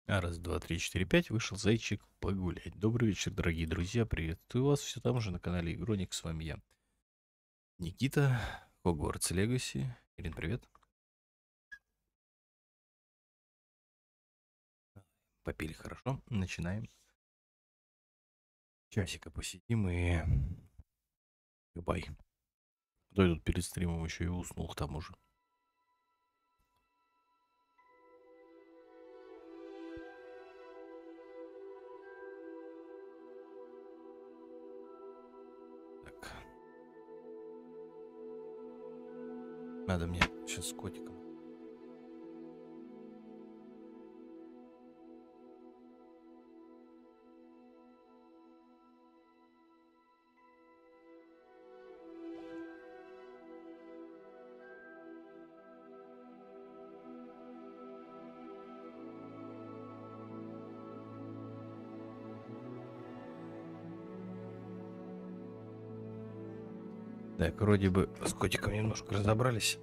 Раз, два, три, четыре, пять. Вышел зайчик погулять. Добрый вечер, дорогие друзья. Приветствую вас все там же на канале ИгрОниК. С вами я, Никита, Hogwarts Legacy. Ирин, привет. Попили хорошо. Начинаем. Часика посидим и... Бай. Кто тут перед стримом еще и уснул к тому же. Так. Надо мне сейчас с котиком. Так, вроде бы с котиком немножко разобрались.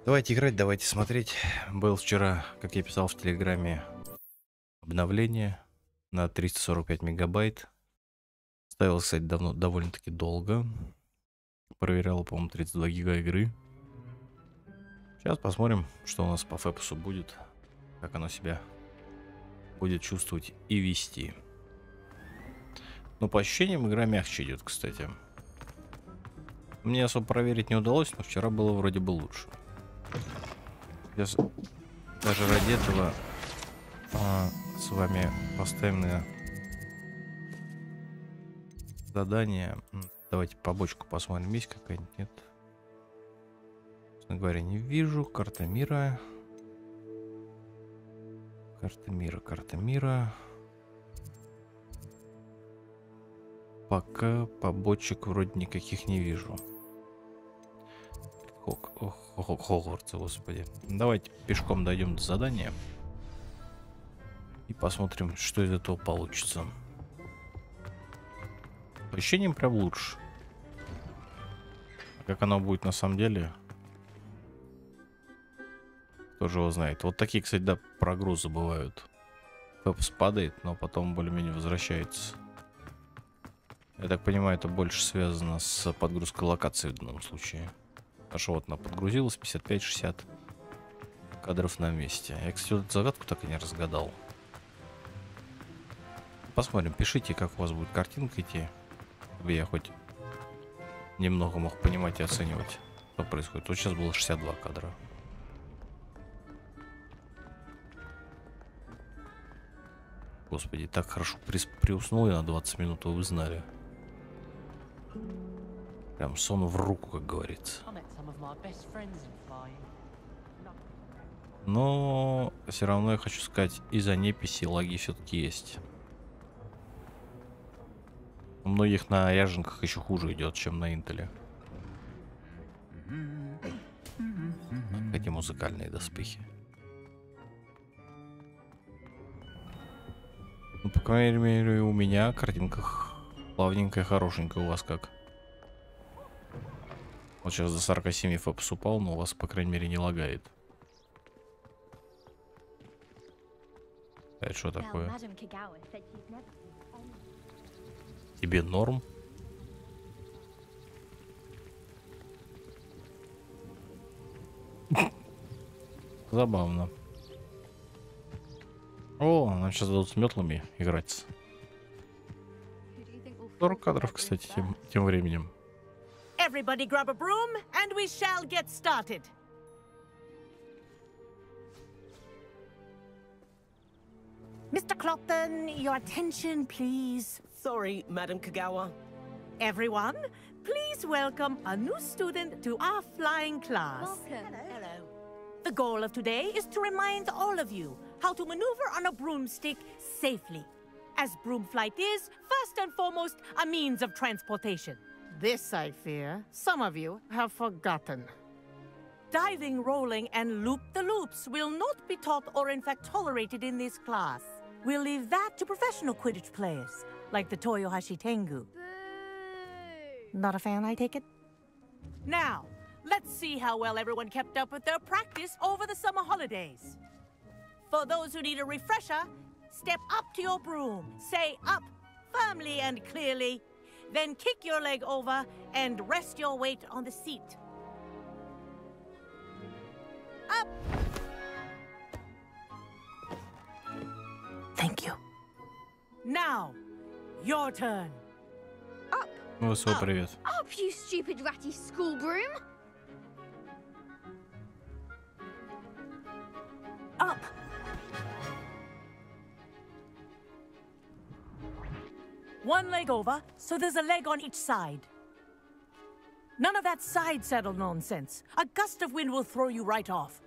Давайте играть, давайте смотреть. Был вчера, как я писал в Телеграме, обновление на 345 мегабайт. Ставил, кстати, довольно-таки долго. Проверял, по-моему, 32 гига игры. Сейчас посмотрим, что у нас по фэпсу будет. Как оно себя будет чувствовать и вести. Ну, по ощущениям, игра мягче идет, кстати. Мне особо проверить не удалось, но вчера было вроде бы лучше. Сейчас даже ради этого с вами поставим на задание. Давайте побочку посмотрим, есть какая-нибудь, нет? Честно говоря, не вижу. Карта мира. Карта мира. Пока побочек вроде никаких не вижу. Хогвартс, господи. Давайте пешком дойдем до задания. И посмотрим, что из этого получится. По ощущениям прям лучше. А как оно будет на самом деле, кто же его знает. Вот такие, кстати, да, прогрузы бывают. Фэпс падает, но потом более-менее возвращается. Я так понимаю, это больше связано с подгрузкой локации в данном случае. Потому что вот она подгрузилась, 55-60 кадров на месте. Я, кстати, вот эту загадку так и не разгадал. Посмотрим, пишите, как у вас будет картинка идти, чтобы я хоть немного мог понимать и оценивать, что происходит. Вот сейчас было 62 кадра. Господи, так хорошо приуснул я на 20 минут, вы знали. Прям сон в руку, как говорится. Но все равно я хочу сказать, из-за неписи лаги все-таки есть. У многих на ряженках еще хуже идет, чем на интеле. Эти музыкальные доспехи. Ну, по крайней мере, у меня картинка плавненькая, хорошенькая. У вас как? Вот сейчас до 47 фэпс упал, но у вас, по крайней мере, не лагает. Это что такое? Тебе норм? Забавно. О, нам сейчас дадут с метлами играть. 40 кадров, кстати, тем временем. Everybody grab a broom, and we shall get started. Mr. Clopton, your attention, please. Sorry, Madam Kagawa. Everyone, please welcome a new student to our flying class. Welcome. Hello. The goal of today is to remind all of you how to maneuver on a broomstick safely, as broom flight is, first and foremost, a means of transportation. This, I fear, some of you have forgotten. Diving, rolling, and loop-the-loops will not be taught or in fact tolerated in this class. We'll leave that to professional Quidditch players, like the Toyohashi Tengu. Boo! Not a fan, I take it? Now, let's see how well everyone kept up with their practice over the summer holidays. For those who need a refresher, step up to your broom, say up firmly and clearly, then kick your leg over and rest your weight on the seat. Up! Thank you. Now, your turn. Up. Ну, свой привет. Up, you stupid ratty school broom. Up. One leg over, so there's a leg on each side. None of that side saddle nonsense. A gust of wind will throw you right off.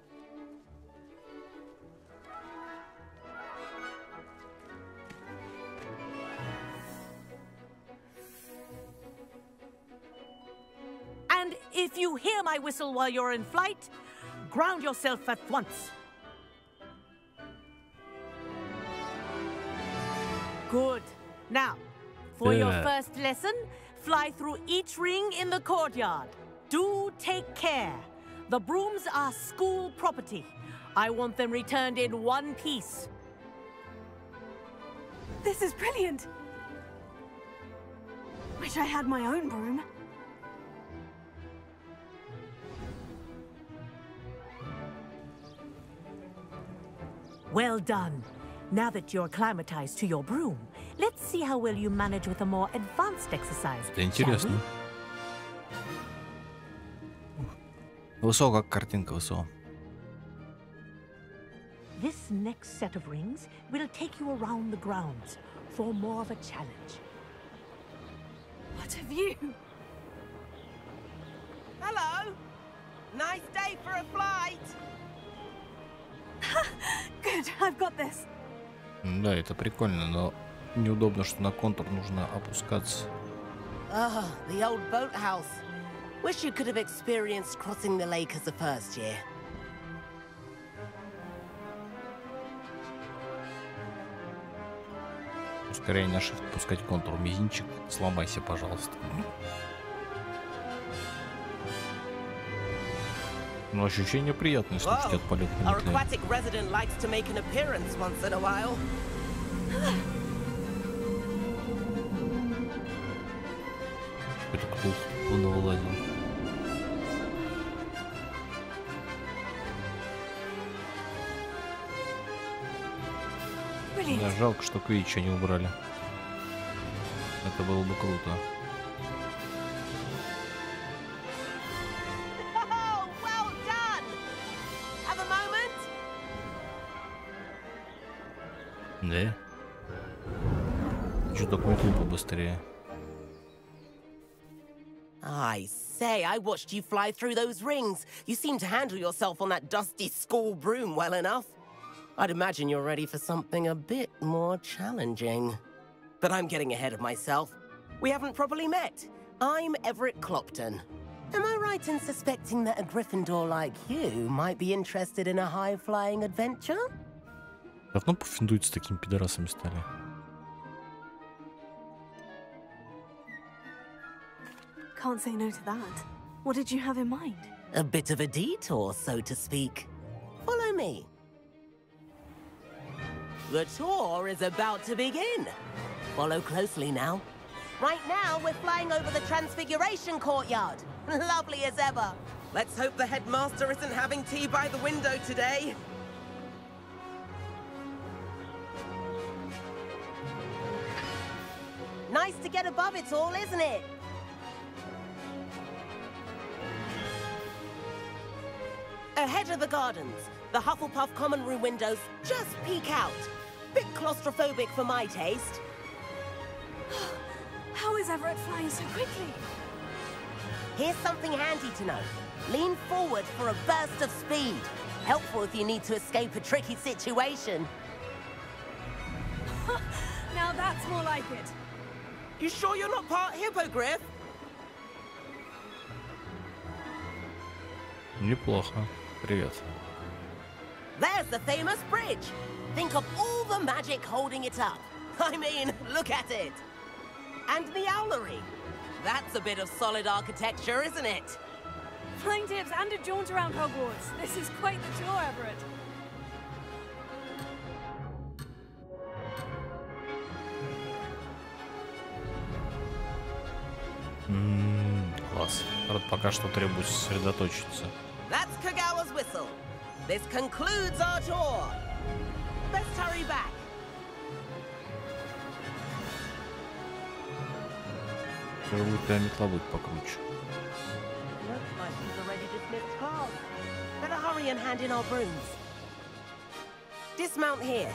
And if you hear my whistle while you're in flight, ground yourself at once. Good. Now, for your first lesson, fly through each ring in the courtyard. Do take care. The brooms are school property. I want them returned in one piece. This is brilliant. Wish I had my own broom. Well done. Now that you're acclimatized to your broom, let's see how well you manage with a more advanced exercise. Это интересно. Высо, как картинка высо. This next set of rings will take you around the grounds for more of a challenge. What a view! Hello. Nice day for a flight. Good, I've got this. Да, это прикольно, но неудобно, что на контур нужно опускаться. Ah, the old boathouse. Wish you could have experienced crossing the lake as a first year. Скорее на shift пускать контур. Мизинчик, сломайся, пожалуйста. Но ощущение приятное, слушайте, от полета на Our метле. aquatic resident likes to make an appearance once in a while. Это кто навылазил? Да, жалко, что Квича не убрали. Это было бы круто. Oh, well done! Have a moment? Да? Чё так метлу побыстрее? I say, I watched you fly through those rings. You seem to handle yourself on that dusty school broom well enough. I'd imagine you're ready for something a bit more challenging. But I'm getting ahead of myself. We haven't properly met. I'm Everett Clopton. Am I right in suspecting that a Gryffindor like you might be interested in a high-flying adventure? Давно пофиндуют с такими пидорасами стали. Can't say no to that. What did you have in mind? A bit of a detour, so to speak. Follow me. The tour is about to begin. Follow closely now. Right now, we're flying over the Transfiguration Courtyard. Lovely as ever. Let's hope the headmaster isn't having tea by the window today. Nice to get above it all, isn't it? Ahead of the gardens, the Hufflepuff common room windows just peek out. Bit claustrophobic for my taste. How is Everett flying so quickly? Here's something handy to know. Lean forward for a burst of speed. Helpful if you need to escape a tricky situation. Now that's more like it. You sure you're not part hippogriff? Неплохо. Привет. There's the famous bridge. Think of all the magic holding it up. I mean, look at it. And the owlery. That's a bit of solid architecture, isn't it? Flying tips and a jaunt around Hogwarts. This is quite the tour, Everett. Класс. Правда, пока что требуется сосредоточиться. That's Kagawa's whistle. This concludes our tour. Let's hurry back. Какая метла будет покруче. Looks like he's already dismissed class. Better hurry and hand in our brooms. Dismount here.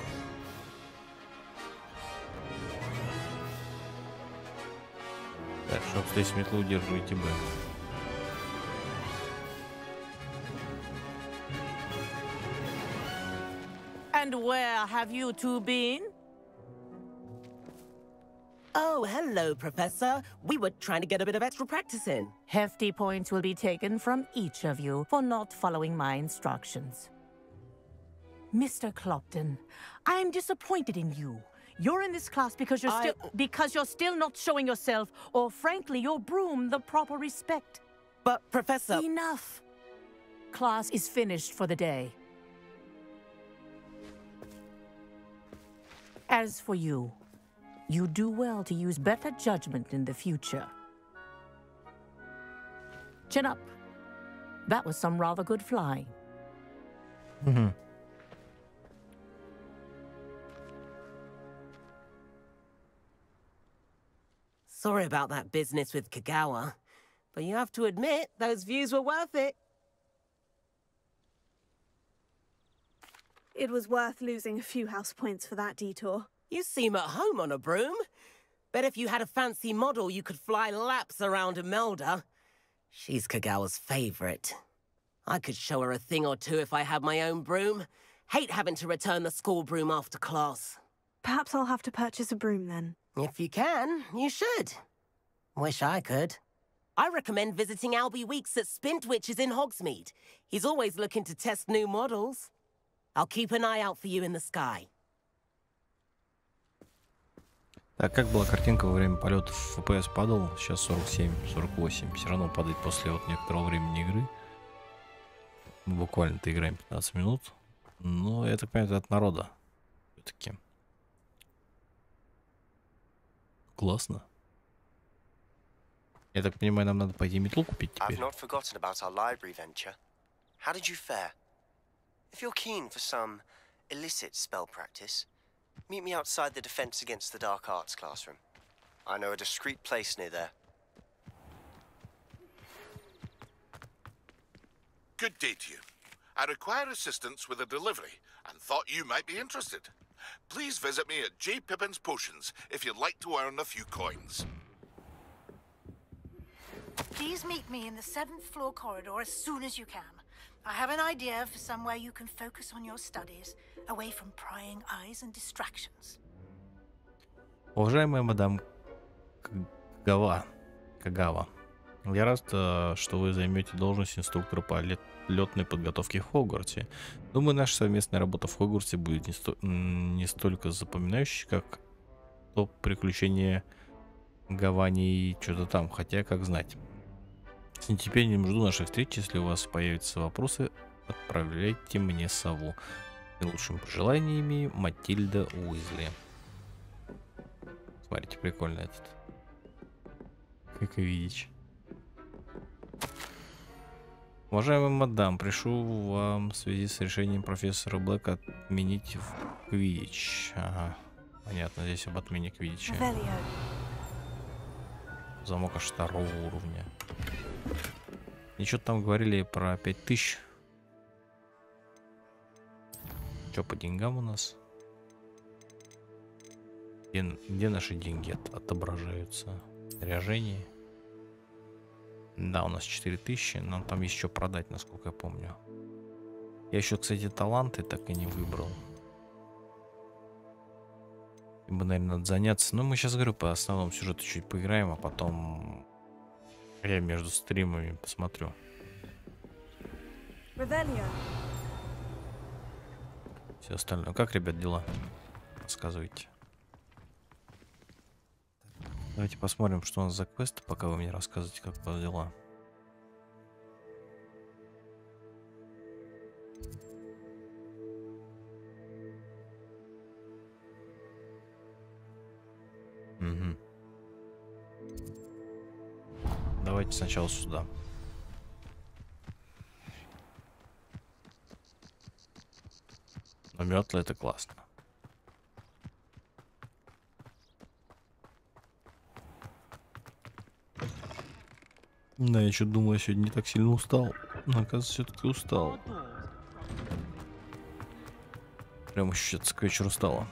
Так, чтобы здесь метлу удерживаете Б. And where have you two been? Oh, hello, Professor. We were trying to get a bit of extra practice in. Hefty points will be taken from each of you for not following my instructions. Mr. Clopton, I'm disappointed in you. You're in this class because you're still not showing yourself, or frankly, your broom the proper respect. But, Professor... Enough. Class is finished for the day. As for you, you do well to use better judgment in the future. Chin up. That was some rather good flying. Sorry about that business with Kagawa, but you have to admit those views were worth it. It was worth losing a few house points for that detour. You seem at home on a broom. Bet if you had a fancy model, you could fly laps around Imelda. She's Kagawa's favorite. I could show her a thing or two if I had my own broom. Hate having to return the school broom after class. Perhaps I'll have to purchase a broom then. If you can, you should. Wish I could. I recommend visiting Albie Weeks at Spintwitches in Hogsmeade. He's always looking to test new models. I'll keep an eye out for you in the sky. Так, как была картинка во время полетов? FPS падал, сейчас 47, 48. Все равно падает после вот некоторого времени игры. Буквально-то играем 15 минут. Но я так понимаю, это от народа. Все-таки. Классно. Я так понимаю, нам надо пойти метлу купить теперь. I've not forgotten about our library venture. How did you fare? If you're keen for some illicit spell practice, meet me outside the Defense Against the Dark Arts classroom. I know a discreet place near there. Good day to you. I require assistance with a delivery and thought you might be interested. Please visit me at J. Pippin's Potions if you'd like to earn a few coins. Please meet me in the 7th floor corridor as soon as you can. I have an idea for somewhere you can focus on your studies, away from prying eyes and distractions. Уважаемая мадам Кагава, я рад, что вы займете должность инструктора по летной подготовке в Хогвартсе. Думаю, наша совместная работа в Хогвартсе будет не столько запоминающей, как то приключение Гавани и что-то там, хотя как знать. С нетерпением жду нашей встречи. Если у вас появятся вопросы, отправляйте мне сову. С наилучшими пожеланиями, Матильда Уизли. Смотрите, прикольно этот. Как видишь. Уважаемый мадам, прошу вам в связи с решением профессора Блэка отменить в Квиддич. Ага, понятно, здесь об отмене Квиддича. Замок аж 2-го уровня. Ничего там говорили про 5000. Что по деньгам у нас? Где наши деньги отображаются? Снаряжение. Да, у нас 4000. Нам там еще продать, насколько я помню. Я еще, кстати, таланты так и не выбрал. Ибо, наверное, надо заняться. Но мы сейчас, говорю, по основному сюжету чуть поиграем, а потом я между стримами посмотрю. Все остальное. Как, ребят, дела? Рассказывайте. Давайте посмотрим, что у нас за квесты, пока вы мне рассказываете, как у вас дела. Угу. Давайте сначала сюда. Но метлы это классно. Да, я что-то думал, я сегодня не так сильно устал. Но, оказывается, все-таки устал. Прям еще к вечеру стало.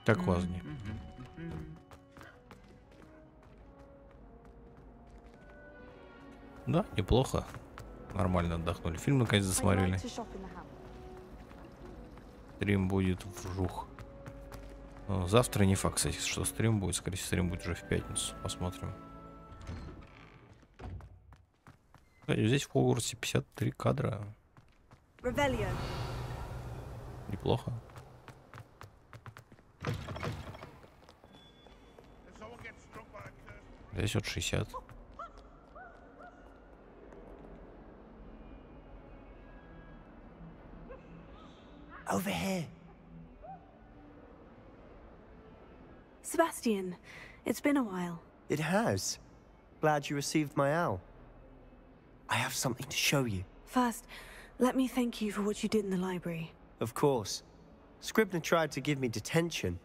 Как у вас дни? Да, неплохо. Нормально отдохнули. Фильм наконец досмотрели. Стрим будет вжух. Завтра не факт, кстати, что стрим будет. Скорее всего, стрим будет уже в пятницу. Посмотрим. Здесь в Hogwarts 53 кадра. Неплохо. Здесь вот 60. Over here. Sebastian, it's been a while. It has. Glad you received my owl. I have something to show you. First, let me thank you for what you did in the library. Of course. Scribner tried to give me detention,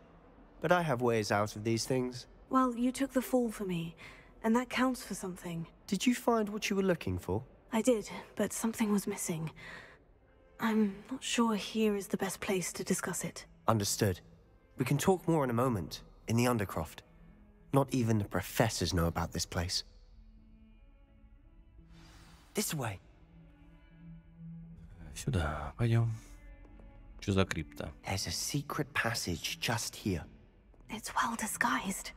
but I have ways out of these things. Well, you took the fall for me, and that counts for something. Did you find what you were looking for? I did, but something was missing. I'm not sure here is the best place to discuss it. Understood. We can talk more in a moment, in the Undercroft. Not even the professors know about this place. This way. Сюда, пойдем. Что за крипта? There's a secret passage just here. It's well disguised.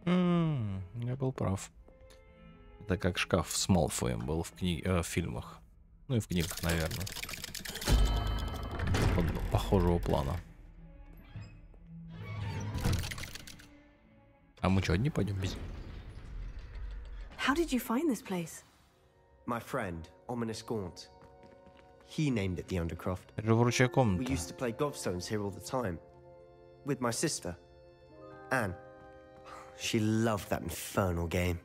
Я был прав. Это как шкаф с Малфоем был в фильмах. Ну и в книгах, наверное. Похожего плана. А мы что, одни пойдем без? How did you find this place? My friend, Ominous Gaunt. He named it the Undercroft. Это же вручая We комната. used to play gobstones here all the time. With my sister, Anne. She loved that infernal game.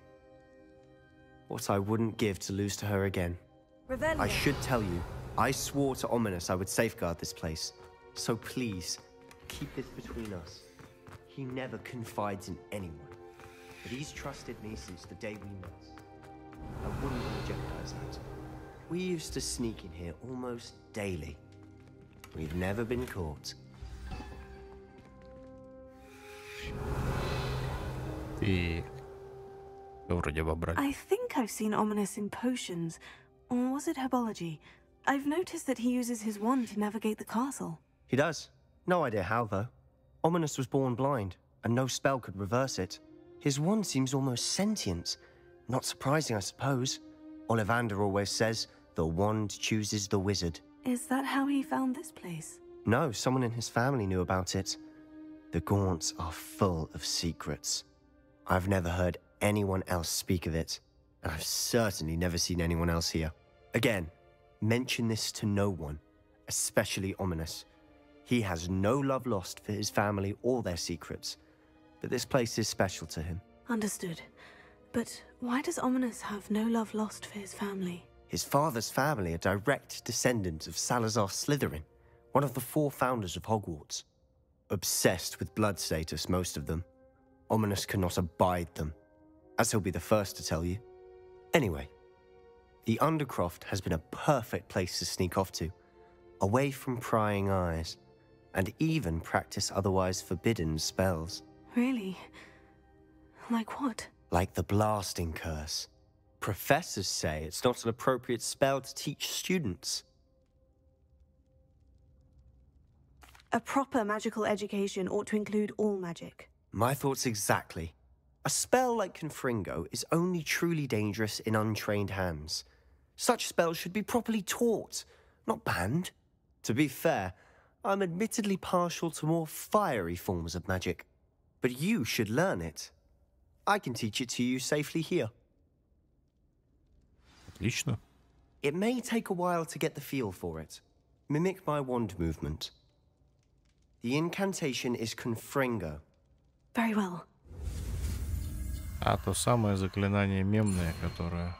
What I wouldn't give to lose to her again. I should tell you, I swore to Ominous I would safeguard this place. So please, keep this between us. He never confides in anyone. But he's trusted me since the day we met. I wouldn't want to jeopardize that. We used to sneak in here almost daily. We've never been caught. Так. Вроде обобрали. I think I've seen Ominous in potions. Or was it herbology? I've noticed that he uses his wand to navigate the castle. He does. No idea how, though. Ominous was born blind, and no spell could reverse it. His wand seems almost sentient. Not surprising, I suppose. Ollivander always says, the wand chooses the wizard. Is that how he found this place? No, someone in his family knew about it. The Gaunts are full of secrets. I've never heard anyone else speak of it, and I've certainly never seen anyone else here. Again, mention this to no one, especially Ominous. He has no love lost for his family or their secrets, but this place is special to him. Understood. But why does Ominous have no love lost for his family? His father's family are direct descendants of Salazar Slytherin, one of the 4 founders of Hogwarts. Obsessed with blood status, most of them. Ominous cannot abide them, as he'll be the first to tell you. Anyway, the Undercroft has been a perfect place to sneak off to, away from prying eyes, and even practice otherwise forbidden spells. Really? Like what? Like the blasting curse. Professors say it's not an appropriate spell to teach students. A proper magical education ought to include all magic. My thoughts exactly. A spell like Confringo is only truly dangerous in untrained hands. Such spells should be properly taught, not banned. To be fair, I'm admittedly partial to more fiery forms of magic. But you should learn it. I can teach it to you safely here. Отлично. It may take a while to get the feel for it. Mimic my wand movement. The incantation is Confringo. Very well. А то самое заклинание мемное, которое...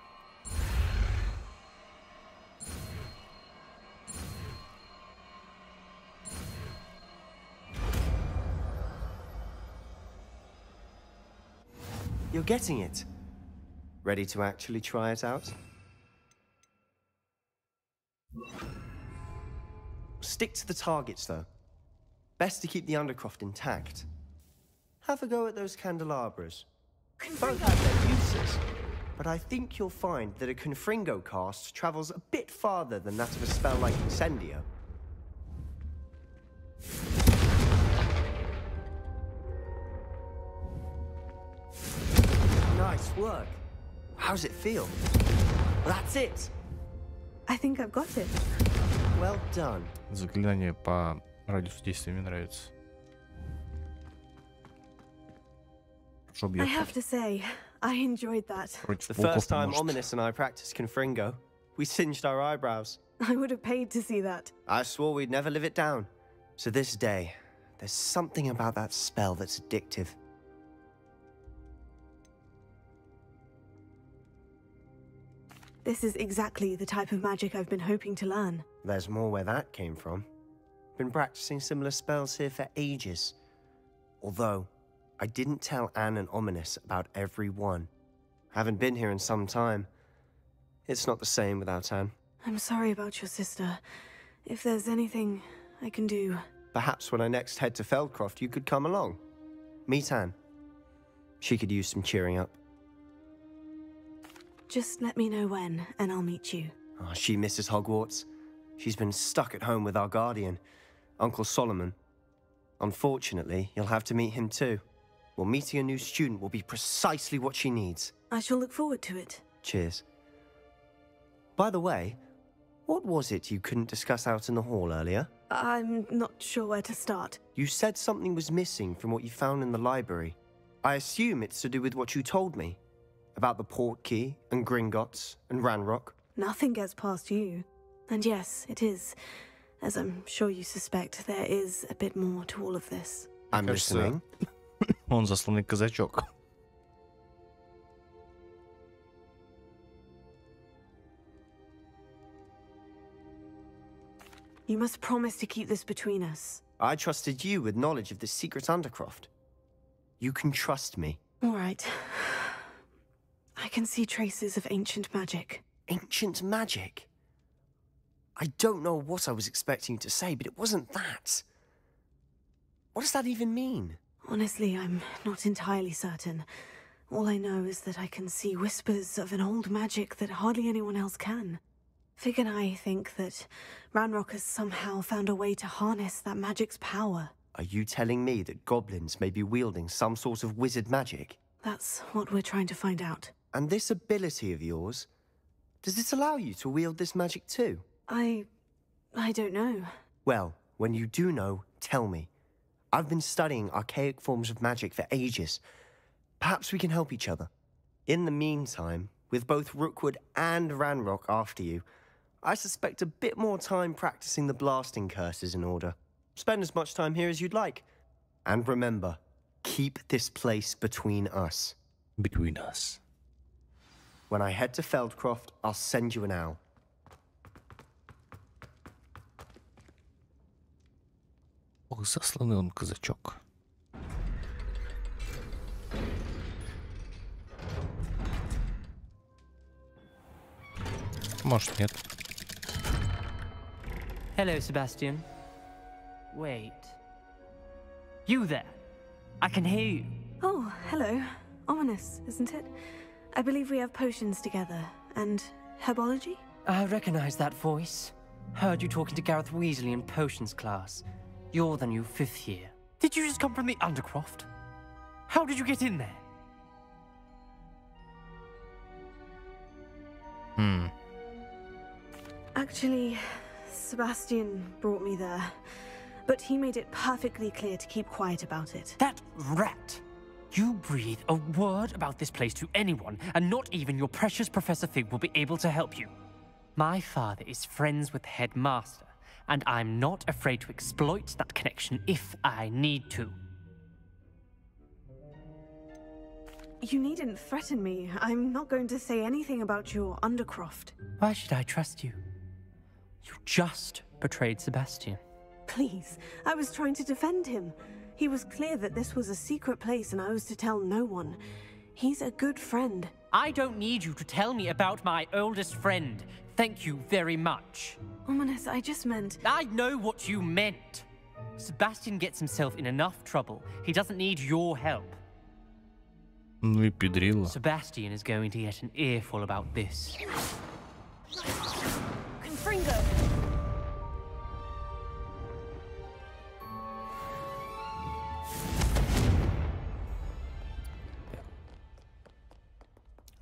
You're getting it. Ready to actually try it out? Stick to the targets, though. Best to keep the Undercroft intact. Have a go at those candelabras. Both have their uses, but I think you'll find that a Confringo cast travels a bit farther than that of a spell like Incendio. Nice work. How's it feel? That's it. I think I've got it. Well done. Заклинание по радиусу действия мне нравится. I have to say, I enjoyed that. The first time Ominous and I practiced Confringo, we singed our eyebrows. I would have paid to see that. I swore we'd never live it down. So this day, there's something about that spell that's addictive. This is exactly the type of magic I've been hoping to learn. There's more where that came from. Been practicing similar spells here for ages. Although, I didn't tell Anne and Ominous about every one. Haven't been here in some time. It's not the same without Anne. I'm sorry about your sister. If there's anything I can do... Perhaps when I next head to Feldcroft, you could come along. Meet Anne. She could use some cheering up. Just let me know when, and I'll meet you. Oh, she misses Hogwarts. She's been stuck at home with our guardian, Uncle Solomon. Unfortunately, you'll have to meet him too. Well, meeting a new student will be precisely what she needs. I shall look forward to it. Cheers. By the way, what was it you couldn't discuss out in the hall earlier? I'm not sure where to start. You said something was missing from what you found in the library. I assume it's to do with what you told me. About the Portkey, and Gringotts, and Ranrock. Nothing gets past you. And yes, it is. As I'm sure you suspect, there is a bit more to all of this. I'm listening. Он засланный казачок. You must promise to keep this between us. I trusted you with knowledge of the secret Undercroft. You can trust me. All right. I can see traces of ancient magic. Ancient magic? I don't know what I was expecting you to say, but it wasn't that. What does that even mean? Honestly, I'm not entirely certain. All I know is that I can see whispers of an old magic that hardly anyone else can. Fig and I think that Ranrock has somehow found a way to harness that magic's power. Are you telling me that goblins may be wielding some sort of wizard magic? That's what we're trying to find out. And this ability of yours, does it allow you to wield this magic too? I don't know. Well, when you do know, tell me. I've been studying archaic forms of magic for ages. Perhaps we can help each other. In the meantime, with both Rookwood and Ranrock after you, I suspect a bit more time practicing the blasting curse is in order. Spend as much time here as you'd like. And remember, keep this place between us. Between us. When I head to Feldcroft, I'll send you an owl. Ох, засланный он казачок. Может, нет. Hello, Sebastian. Wait. You there? I can hear you. Oh, hello. Ominous, isn't it? I believe we have potions together. And herbology? I recognize that voice. Heard you talking to Gareth Weasley in potions class. You're the new 5th year. Did you just come from the Undercroft? How did you get in there? Actually, Sebastian brought me there. But he made it perfectly clear to keep quiet about it. That rat! You breathe a word about this place to anyone, and not even your precious Professor Fig will be able to help you. My father is friends with the headmaster, and I'm not afraid to exploit that connection if I need to. You needn't threaten me. I'm not going to say anything about your Undercroft. Why should I trust you? You just betrayed Sebastian. Please, I was trying to defend him. He was clear that this was a secret place and I was to tell no one. He's a good friend. I don't need you to tell me about my oldest friend. Thank you very much. Ominous, I just meant... I know what you meant. Sebastian gets himself in enough trouble. He doesn't need your help. Ну и педрила. Sebastian is going to get an earful about this. Confringo.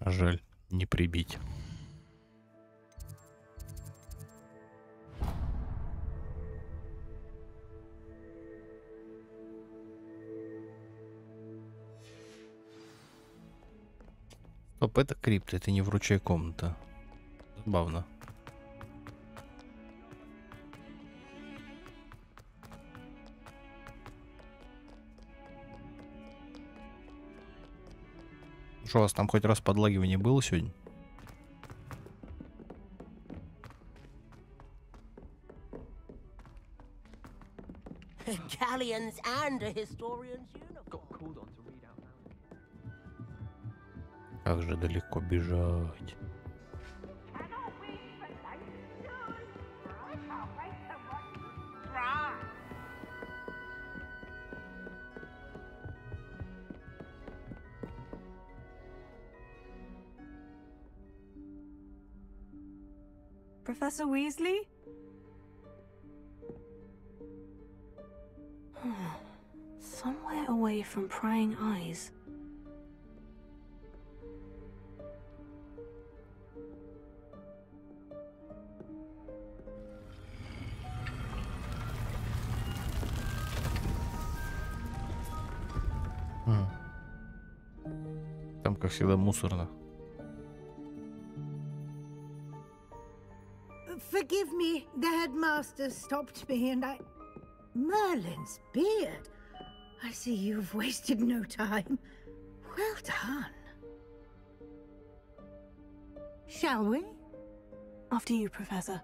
Жаль, не прибить. Стоп, это крипта, это не вручай комната. Забавно. Что, у вас там хоть раз подлагивание было сегодня? Galleons and a historian's uniform. Как же далеко бежать? Professor Weasley? Somewhere away from prying eyes. Там, как всегда, мусорно. Forgive me, the headmaster stopped me and I... Merlin's beard. I see you've wasted no time. Well done. Shall we? After you, Professor.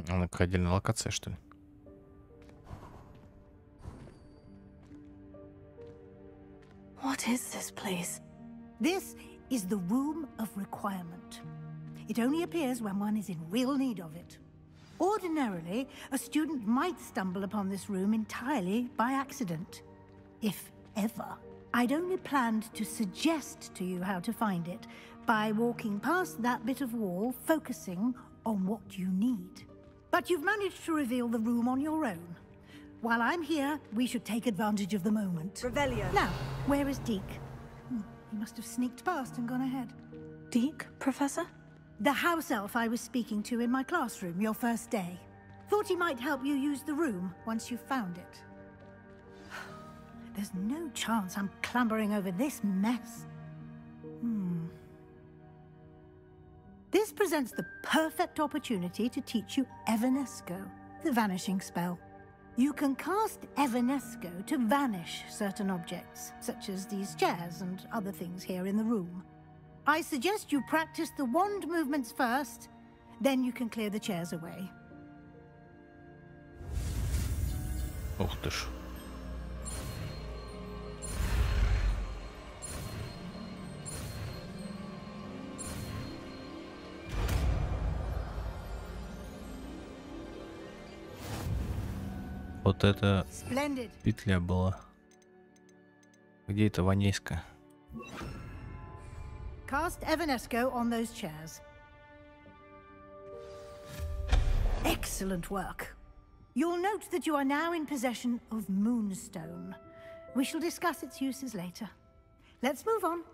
Она как отдельная локация, что ли? What is this place? This is the Room of Requirement. It only appears when one is in real need of it. Ordinarily, a student might stumble upon this room entirely by accident. If ever. I'd only planned to suggest to you how to find it by walking past that bit of wall, focusing on what you need. But you've managed to reveal the room on your own. While I'm here, we should take advantage of the moment. Revelio. Now, where is Deke? He must have sneaked past and gone ahead. Deke, Professor? The house elf I was speaking to in my classroom your first day. Thought he might help you use the room once you found it. There's no chance I'm clambering over this mess. This presents the perfect opportunity to teach you Evanesco, the vanishing spell. You can cast Evanesco to vanish certain objects, such as these chairs and other things here in the room. I suggest you practice the wand movements first, then you can clear the chairs away. Ух ты ж. Вот это Splendid. петля была. Где это Ванеська? Cast Evanesco on those chairs. Excellent work. You'll note that you are now in possession of Moonstone. We shall discuss its uses later. Let's move on.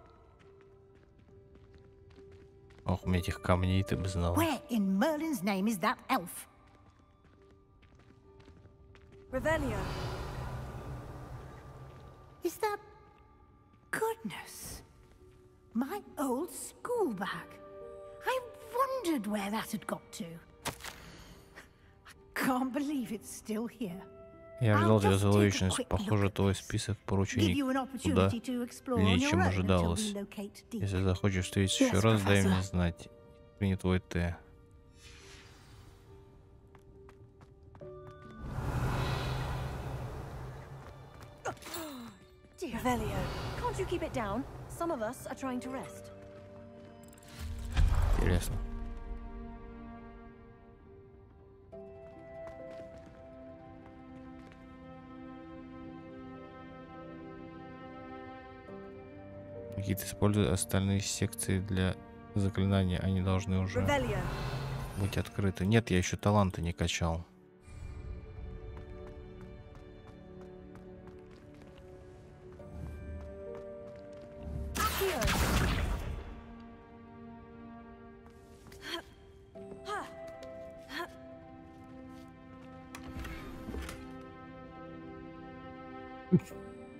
Ох, у меня этих камней ты бы знала. Where in Merlin's name is that elf? Revelio. Is that... Goodness. My old school bag. I wondered where that had got to. I can't believe it's still here. Я ожидал тебя целую вечность. Похоже, твой список поручений куда длиннее, чем ожидалось. Если захочешь встретиться еще раз, дай мне знать. Принят твой Т. Revelio, can't you keep it down? Some of us are trying to rest. Интересно. Никита, используй остальные секции для заклинания. Они должны уже быть открыты. Нет, я еще таланты не качал.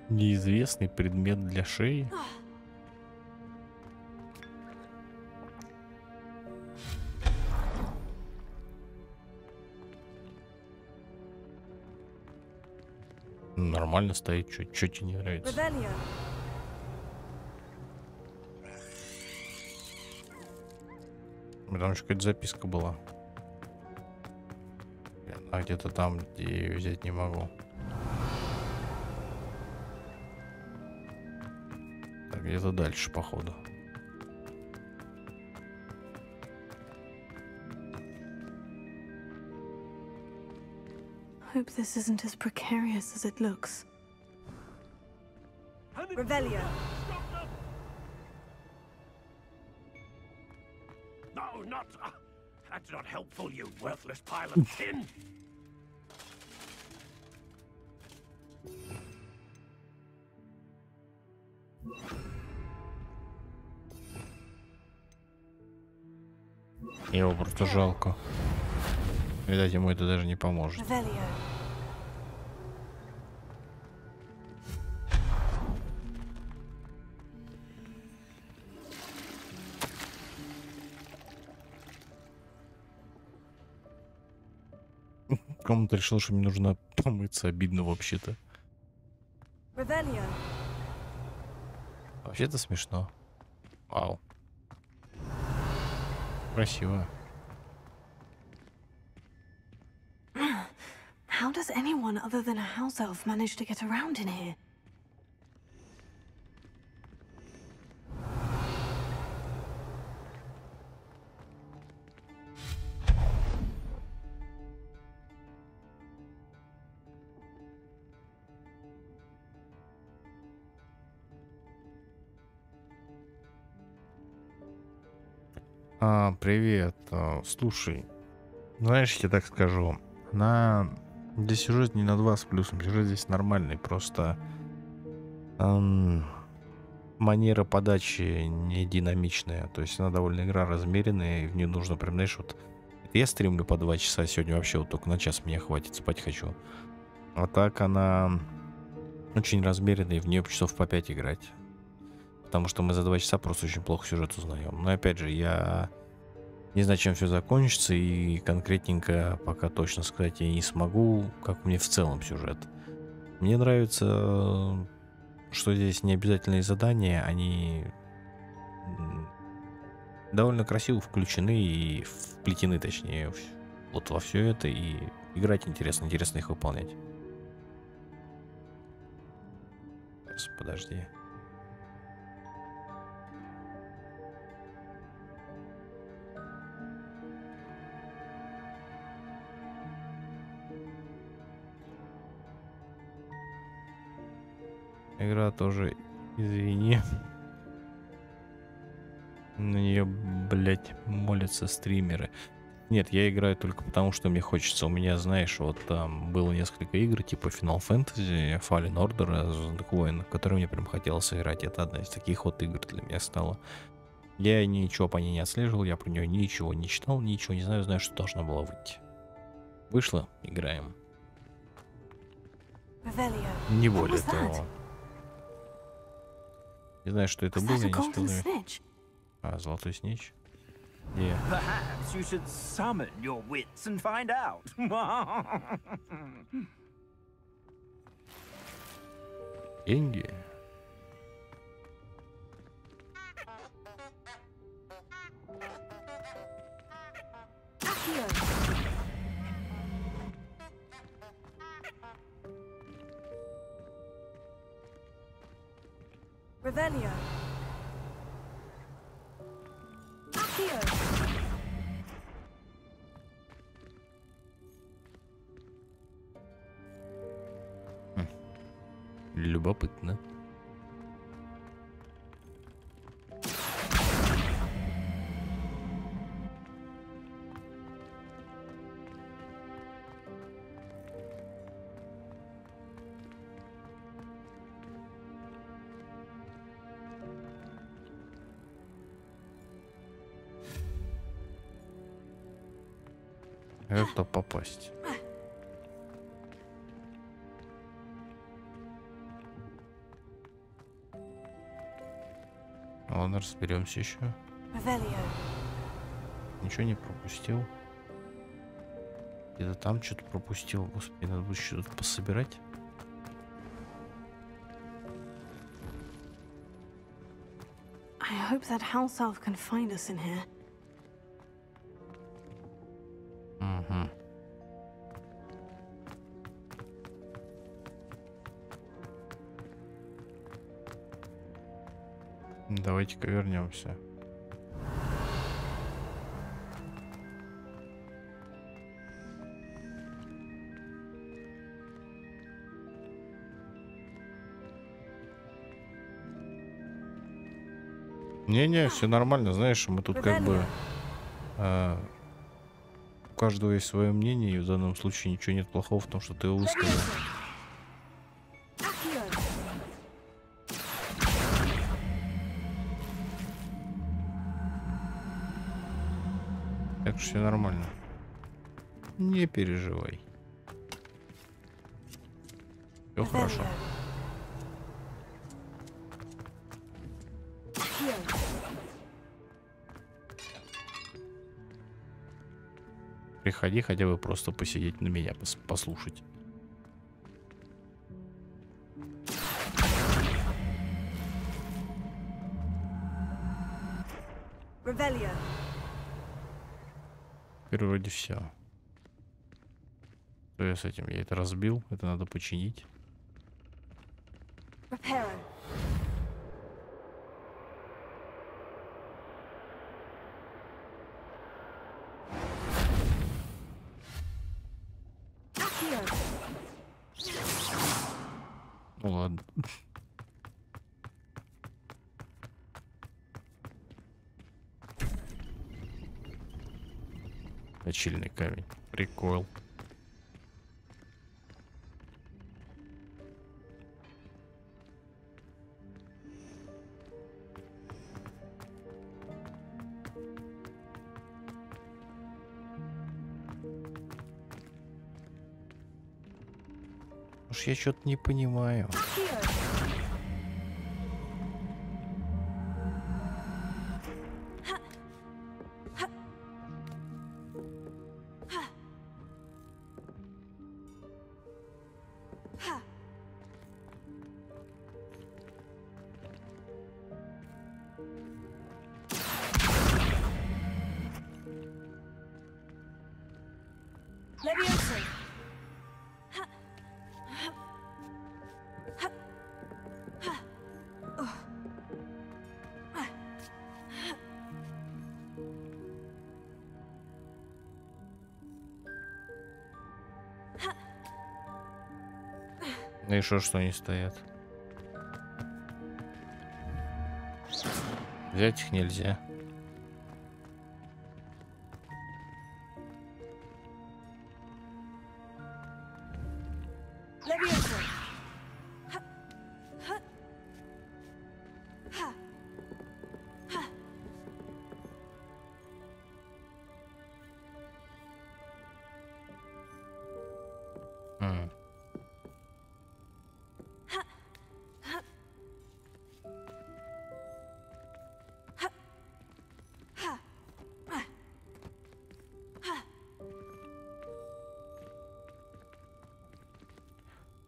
Неизвестный предмет для шеи. Нормально стоит, что тебе не нравится? Там еще какая-то записка была. А где-то там, где я ее взять не могу. Так, где-то дальше, походу. Hope this isn't as precarious as it looks. Revelio. No, not. That's not helpful, you worthless pile of tin. Его просто жалко. Видать, ему это даже не поможет. Кому-то решил, что мне нужно помыться. Обидно вообще-то. Вообще-то смешно. Вау. Красиво. How does anyone other than a house elf manage to get around in here? Привет. Слушай, знаешь, я тебе так скажу. Здесь сюжет не на 2 с плюсом. Сюжет здесь нормальный. Просто манера подачи не динамичная. То есть она довольно игра размеренная. И в нее нужно прям, знаешь, вот... Я стримлю по 2 часа сегодня вообще. Вот только на час меня хватит. Спать хочу. А так она очень размеренная. И в нее часов по 5 играть. Потому что мы за 2 часа просто очень плохо сюжет узнаем. Но опять же, я не знаю, чем все закончится. И конкретненько пока точно сказать я не смогу, как мне в целом сюжет. Мне нравится, что здесь необязательные задания. Они довольно красиво включены и вплетены, точнее, вот во все это. И играть интересно. Интересно их выполнять. Сейчас, подожди. Игра тоже, извини. На нее, блять, молятся стримеры. Нет, я играю только потому, что мне хочется. У меня, знаешь, вот там было несколько игр, типа Final Fantasy, Fallen Order, Звездных войн, в которые мне прям хотелось играть. Это одна из таких вот игр для меня стала. Я ничего по ней не отслеживал, я про нее ничего не читал, ничего не знаю, знаю, что должна была выйти. Вышла, играем. Не более того. Не знаю, что это было, я не успел заметить. А, золотой снич. Yeah. Perhaps you should summon your wits and find out. Деньги. Revelio. Accio. Любопытно. Как туда попасть? Ладно, разберемся еще. Ничего не пропустил. Где-то там что-то пропустил. Господи, надо будет что-то пособирать. I hope that house elf can find us in here. Угу. Давайте-ка вернемся. Не-не, все нормально, знаешь, мы тут как бы у каждого есть свое мнение, и в данном случае ничего нет плохого в том, что ты его высказал. Так что все нормально. Не переживай. Все хорошо. Приходи хотя бы просто посидеть на меня, послушать. Revelio. Теперь вроде все. Что я с этим? Я это разбил, это надо починить. Reparo. Ну ладно. Точильный камень. Прикол. Уж я что-то не понимаю. Ну и что они стоят? Взять их нельзя.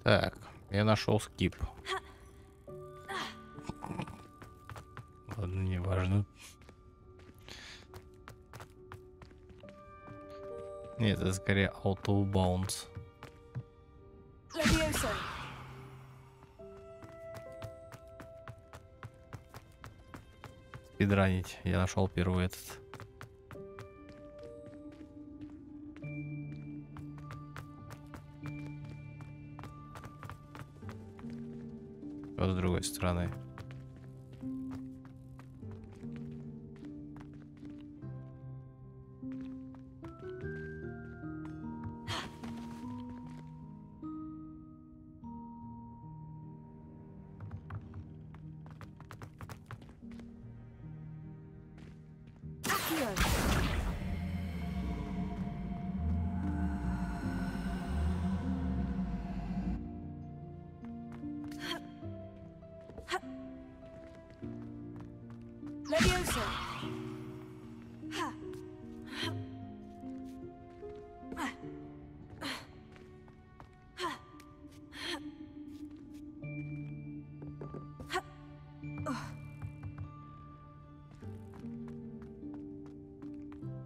Так, я нашел скип. Ладно, не важно. Нет, это скорее auto bounce. Спидранить. Я нашел первый этот. С другой стороны.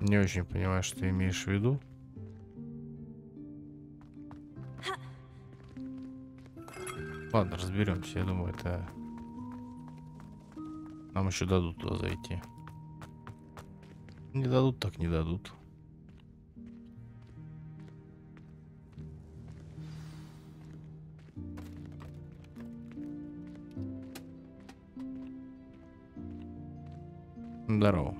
Не очень понимаю, что ты имеешь в виду. Ладно, разберемся. Я думаю, это нам еще дадут туда зайти. Не дадут, так не дадут. Здорово.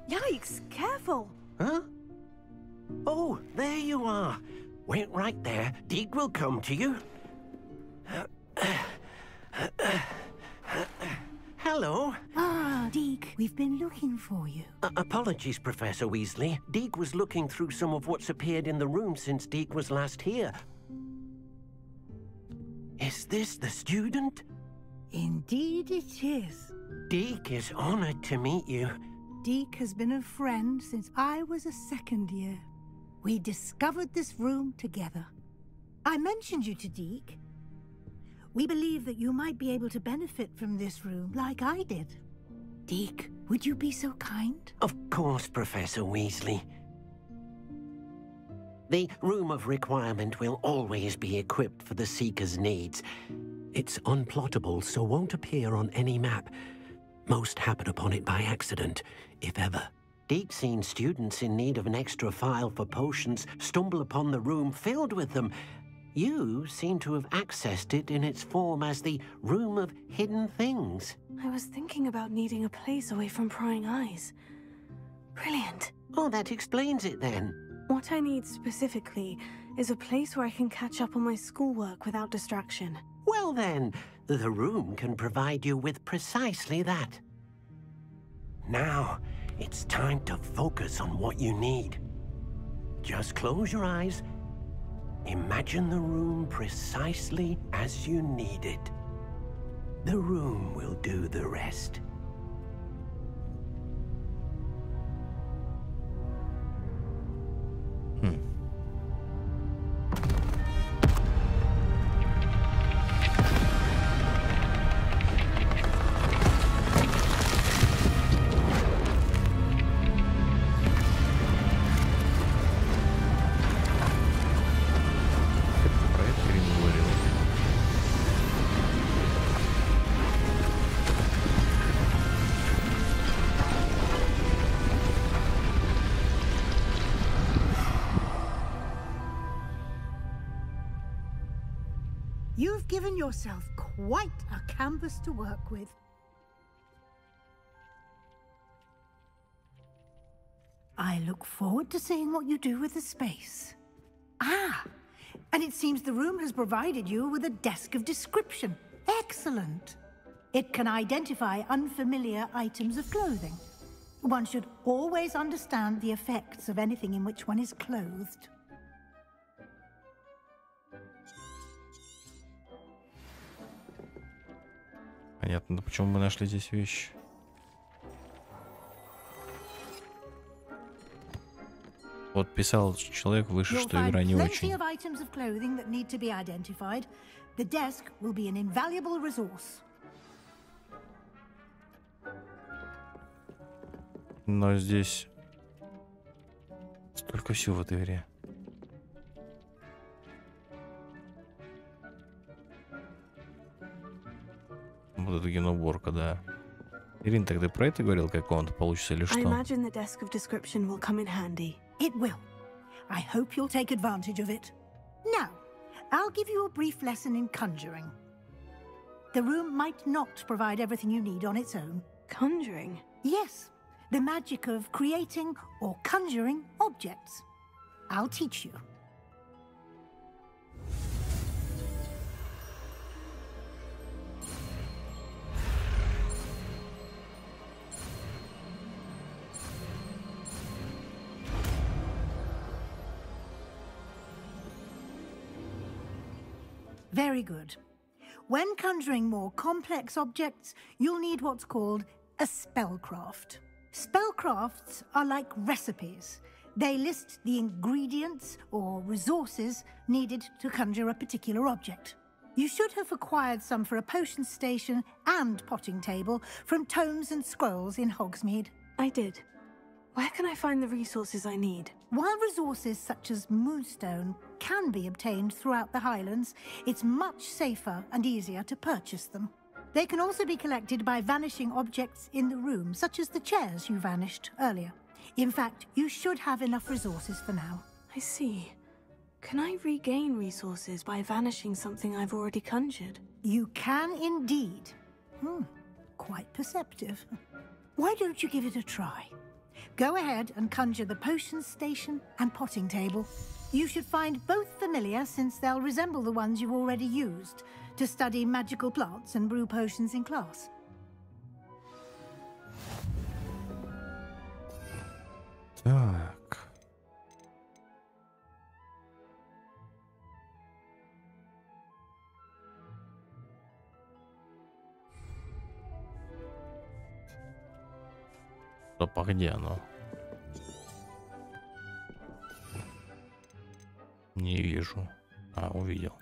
Yikes, careful. Huh? Oh, there you are. Wait right there. Deke will come to you. Hello. Ah, Deke, we've been looking for you. Apologies, Professor Weasley. Deke was looking through some of what's appeared in the room since Deke was last here. Is this the student? Indeed it is. Deke is honored to meet you. Deke has been a friend since I was a second year. We discovered this room together. I mentioned you to Deke. We believe that you might be able to benefit from this room like I did. Deke, would you be so kind? Of course, Professor Weasley. The Room of Requirement will always be equipped for the Seeker's needs. It's unplottable, so won't appear on any map. Most happen upon it by accident, if ever. Deke's seen students in need of an extra file for potions stumble upon the room filled with them. You seem to have accessed it in its form as the Room of Hidden Things. I was thinking about needing a place away from prying eyes. Brilliant. Oh, that explains it then. What I need specifically is a place where I can catch up on my schoolwork without distraction. Well then, the room can provide you with precisely that. Now, it's time to focus on what you need. Just close your eyes. Imagine the room precisely as you need it. The room will do the rest. You've given yourself quite a canvas to work with. I look forward to seeing what you do with the space. Ah, and it seems the room has provided you with a desk of description. Excellent. It can identify unfamiliar items of clothing. One should always understand the effects of anything in which one is clothed. Понятно, почему мы нашли здесь вещи. Вот писал человек выше, You'll что find игра не plenty очень. of items of clothing that need to be identified. The desk will be an invaluable resource. Но здесь столько всего в этой игре. Вот это киноуборка, да. Ирина, тогда про это говорил, как он получится или что? I imagine the desk of description will come in handy. It will. I hope you'll take advantage of it. Now, I'll give you a brief lesson in conjuring. The room might not provide everything you need on its own. Conjuring? Yes, the magic of creating or conjuring objects. I'll teach you. Very good. When conjuring more complex objects, you'll need what's called a spellcraft. Spellcrafts are like recipes. They list the ingredients or resources needed to conjure a particular object. You should have acquired some for a potion station and potting table from tomes and scrolls in Hogsmeade. I did. Where can I find the resources I need? While resources such as moonstone can be obtained throughout the Highlands, it's much safer and easier to purchase them. They can also be collected by vanishing objects in the room, such as the chairs you vanished earlier. In fact, you should have enough resources for now. I see. Can I regain resources by vanishing something I've already conjured? You can indeed. Quite perceptive. Why don't you give it a try? Go ahead and conjure the potion station and potting table. You should find both familiar, since they'll resemble the ones you've already used to study magical plants and brew potions in class. Так. Стоп, а где оно? Не вижу. А, увидел.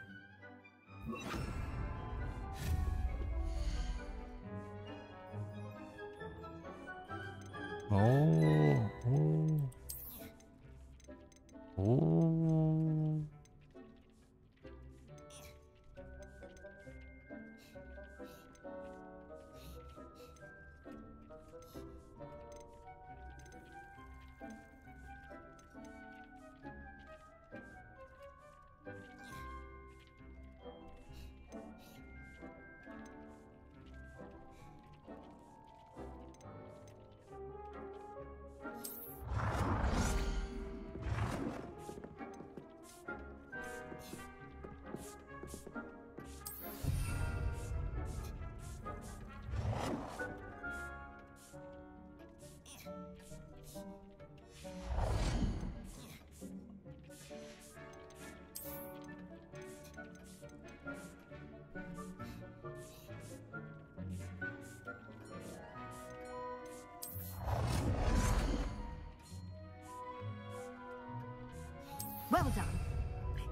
Well done.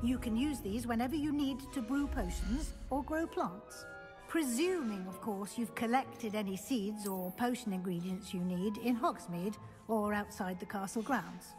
You can use these whenever you need to brew potions or grow plants. Presuming, of course, you've collected any seeds or potion ingredients you need in Hogsmeade or outside the castle grounds.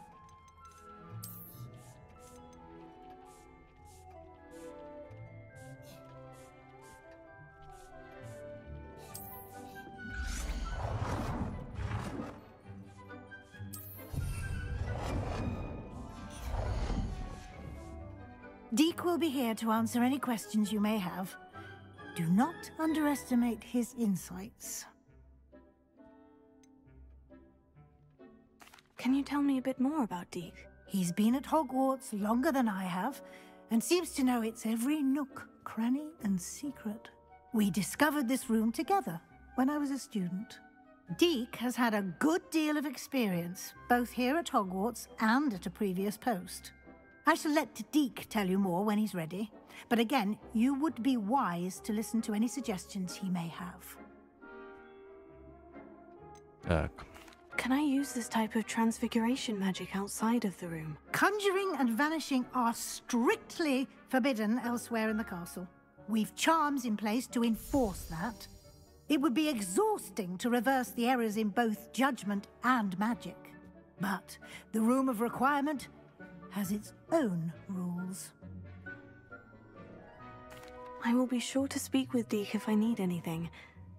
Deke will be here to answer any questions you may have. Do not underestimate his insights. Can you tell me a bit more about Deke? He's been at Hogwarts longer than I have, and seems to know its every nook, cranny, and secret. We discovered this room together when I was a student. Deke has had a good deal of experience, both here at Hogwarts and at a previous post. I shall let Deke tell you more when he's ready, but again, you would be wise to listen to any suggestions he may have. Так, Can I use this type of transfiguration magic outside of the room? Conjuring and vanishing are strictly forbidden elsewhere in the castle. We've charms in place to enforce that. It would be exhausting to reverse the errors in both judgment and magic. But the Room of Requirement has its own rules. I will be sure to speak with Deke if I need anything.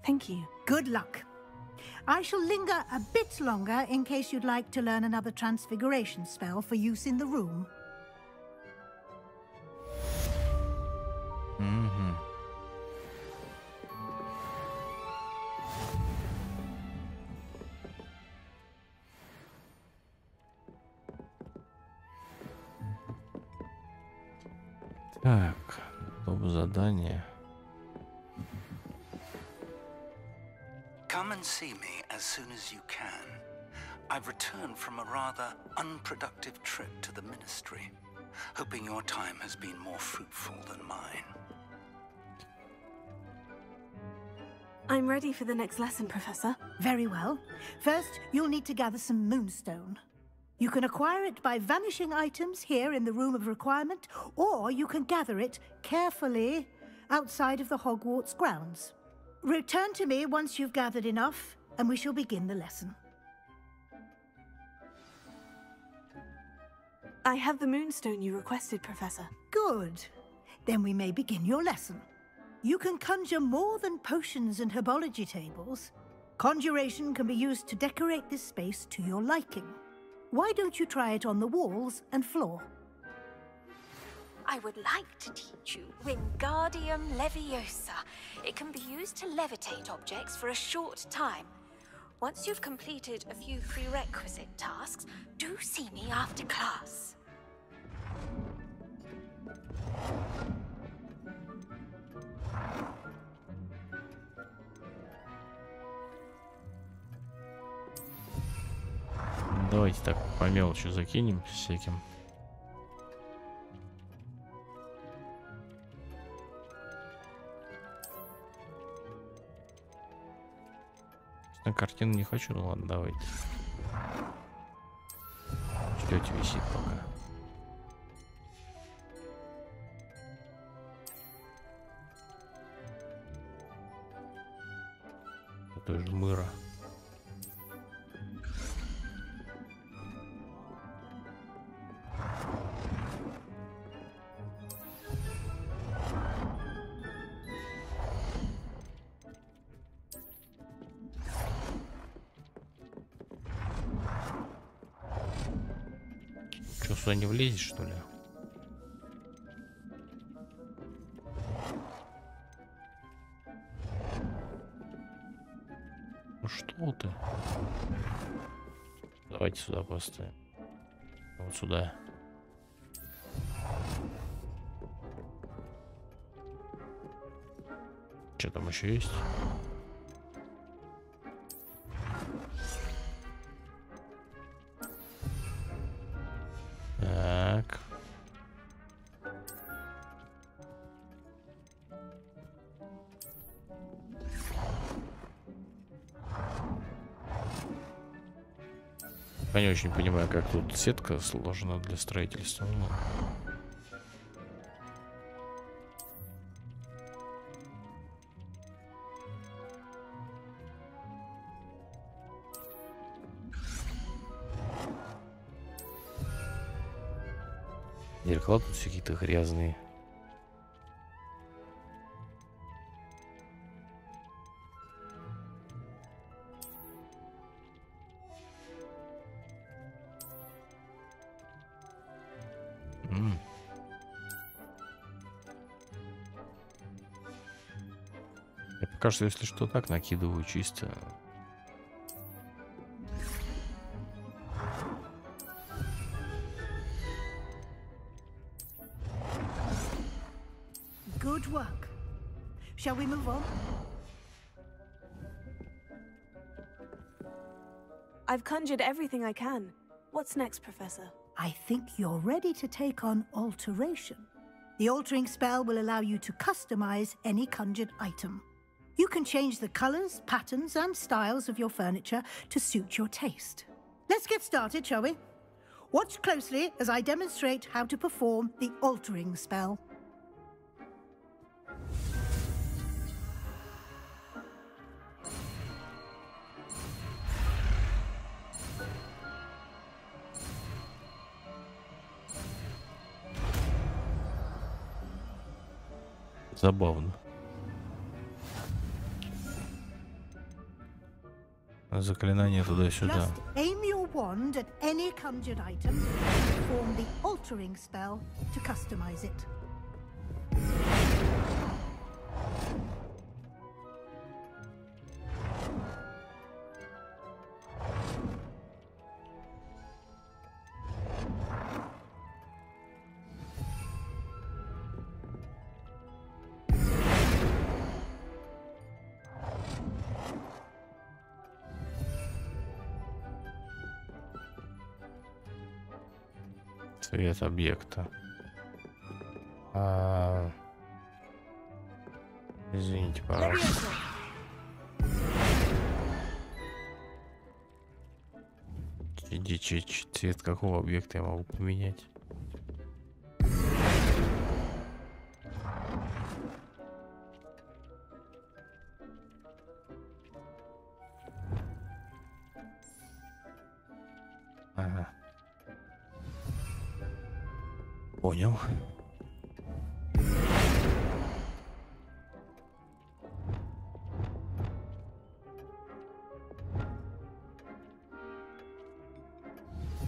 Thank you. Good luck. I shall linger a bit longer in case you'd like to learn another transfiguration spell for use in the room. Так, задание. Come and see me as soon as you can. I've returned from a rather unproductive trip to the Ministry, hoping your time has been more fruitful than mine. I'm ready for the next lesson, Professor. Very well. First, you'll need to gather some moonstone. You can acquire it by vanishing items here in the Room of Requirement, or you can gather it carefully outside of the Hogwarts grounds. Return to me once you've gathered enough, and we shall begin the lesson. I have the moonstone you requested, Professor. Good. Then we may begin your lesson. You can conjure more than potions and herbology tables. Conjuration can be used to decorate this space to your liking. Why don't you try it on the walls and floor? I would like to teach you Wingardium Leviosa. It can be used to levitate objects for a short time. Once you've completed a few prerequisite tasks, do see me after class. Давайте так по мелочи закинем всяким. На картину не хочу, ну ладно, давайте. Ждете висит пока. Это же мыра. Что, сюда не влезешь, что ли? Ну что ты? Давайте сюда поставим. Вот сюда. Что там еще есть? Так. Я не очень понимаю, как тут сетка сложена для строительства. Зеркала тут все какие-то грязные. Я пока что, если что, так накидываю чисто. Good work. Shall we move on? I've conjured everything I can. What's next, Professor? I think you're ready to take on alteration. The altering spell will allow you to customize any conjured item. You can change the colors, patterns, and styles of your furniture to suit your taste. Let's get started, shall we? Watch closely as I demonstrate how to perform the altering spell. Забавно. Заклинание туда-сюда. Just aim your wand at any conjured item and perform the altering spell to customize it. Цвет объекта. Извините, пожалуйста. Цвет какого объекта я могу поменять? Ага. Понял.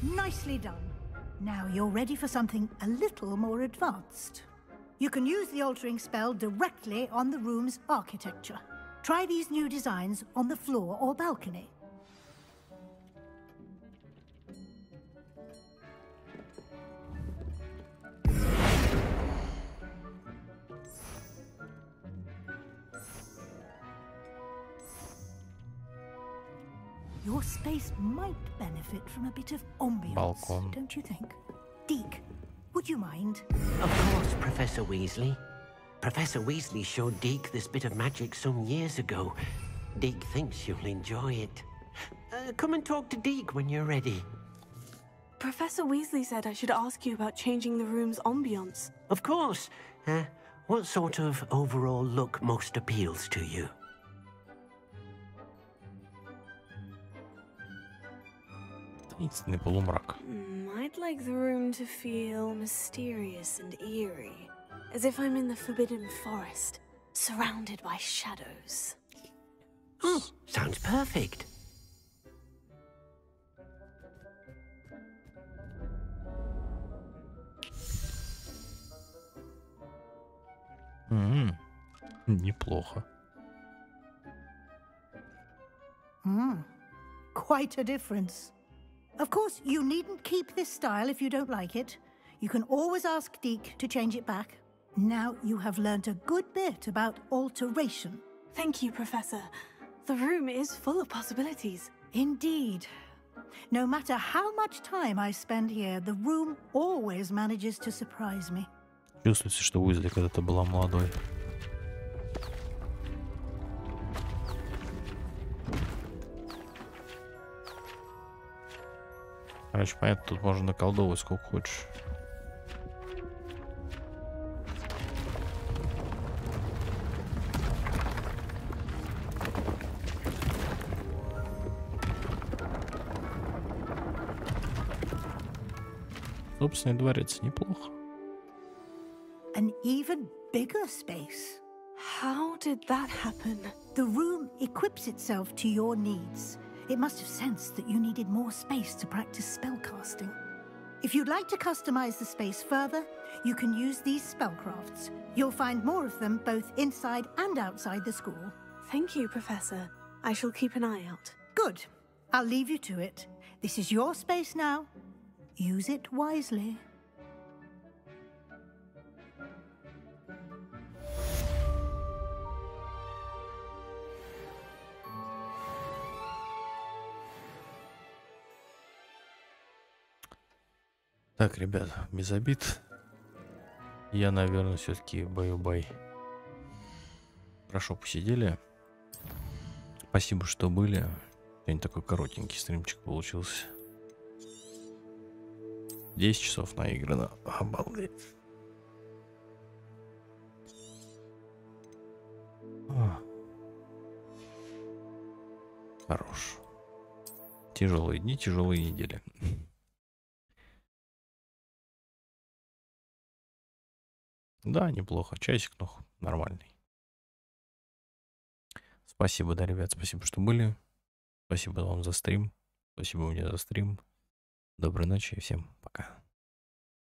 Nicely done. Now you're ready for something a little more advanced. You can use the altering spell directly on the room's architecture. Try these new designs on the floor or balcony. Your space might benefit from a bit of ambience, Balcon. don't you think? Deke, would you mind? Of course, Professor Weasley. Professor Weasley showed Deke this bit of magic some years ago. Deke thinks you'll enjoy it. Come and talk to Deke when you're ready. Professor Weasley said I should ask you about changing the room's ambience. Of course. What sort of overall look most appeals to you? Таинственный полумрак. I'd like the room to feel mysterious and eerie, as if I'm in the Forbidden Forest, surrounded by shadows. Oh, sounds perfect. Неплохо. Quite a difference. Of course, you needn't keep this style if you don't like it. You can always ask Deke to change it back. Now you have learnt a good bit about alteration. Thank you, Professor. The room is full of possibilities. Indeed. No matter how much time I spend here, the room always manages to surprise me. Чувствуется, что Уизли когда-то была молодой. Короче, понятно, тут можно наколдовывать сколько хочешь. Собственный дворец неплохо. An even bigger space. How did that happen? The room equips itself to your needs. It must have sensed that you needed more space to practice spellcasting. If you'd like to customize the space further, you can use these spellcrafts. You'll find more of them both inside and outside the school. Thank you, Professor. I shall keep an eye out. Good. I'll leave you to it. This is your space now. Use it wisely. Так, ребят, без обид. Я, наверное, все-таки баю-бай. Хорошо посидели. Спасибо, что были. Сегодня такой коротенький стримчик получился. 10 часов наиграно. Обалдеть. Хорош. Тяжелые дни, тяжелые недели. Да, неплохо. Часик, но нормальный. Спасибо, да, ребят, спасибо, что были. Спасибо вам за стрим. Спасибо мне за стрим. Доброй ночи и всем пока.